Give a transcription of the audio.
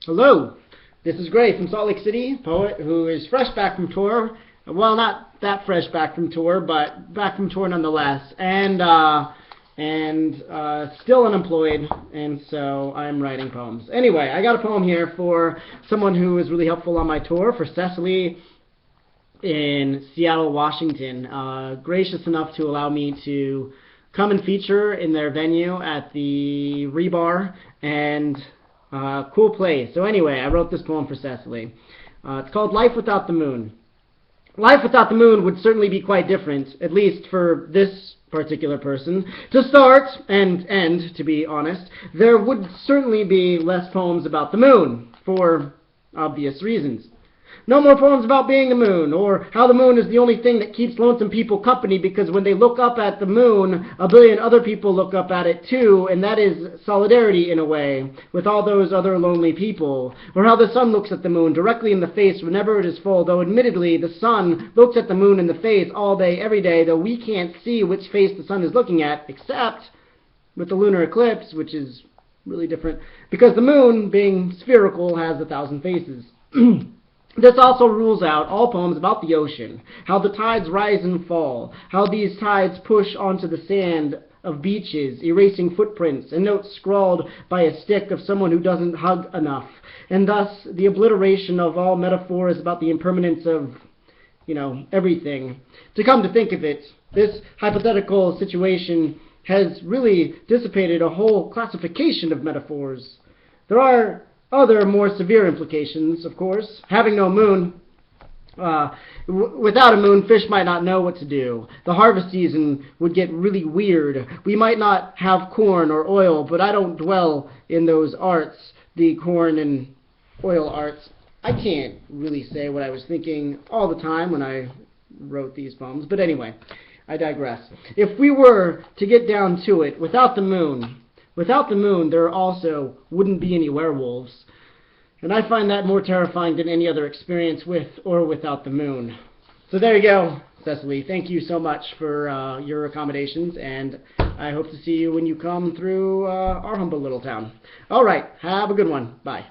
Hello, this is Gray from Salt Lake City, poet who is fresh back from tour. Well, not that fresh back from tour, but back from tour nonetheless, and still unemployed, and so I'm writing poems. Anyway, I got a poem here for someone who was really helpful on my tour, for Cecily in Seattle, Washington, gracious enough to allow me to come and feature in their venue at the Rebar, and cool place. So anyway, I wrote this poem for Cecily. It's called Life Without the Moon. Life without the moon would certainly be quite different, at least for this particular person. To start, and end, to be honest, there would certainly be less poems about the moon, for obvious reasons. No more poems about being the moon, or how the moon is the only thing that keeps lonesome people company, because when they look up at the moon, a billion other people look up at it too, and that is solidarity in a way, with all those other lonely people. Or how the sun looks at the moon directly in the face whenever it is full, though admittedly the sun looks at the moon in the face all day, every day, though we can't see which face the sun is looking at, except with the lunar eclipse, which is really different, because the moon, being spherical, has 1,000 faces. This also rules out all poems about the ocean, how the tides rise and fall, how these tides push onto the sand of beaches, erasing footprints, and notes scrawled by a stick of someone who doesn't hug enough, and thus the obliteration of all metaphors about the impermanence of, everything. To come to think of it, this hypothetical situation has really dissipated a whole classification of metaphors. There are other more severe implications, of course. Having no moon, without a moon, fish might not know what to do. The harvest season would get really weird. We might not have corn or oil, but I don't dwell in those arts, the corn and oil arts. I can't really say what I was thinking all the time when I wrote these poems, but anyway, I digress. If we were to get down to it, without the moon, there also wouldn't be any werewolves. And I find that more terrifying than any other experience with or without the moon. So there you go, Cecily. Thank you so much for your accommodations, and I hope to see you when you come through our humble little town. All right, have a good one. Bye.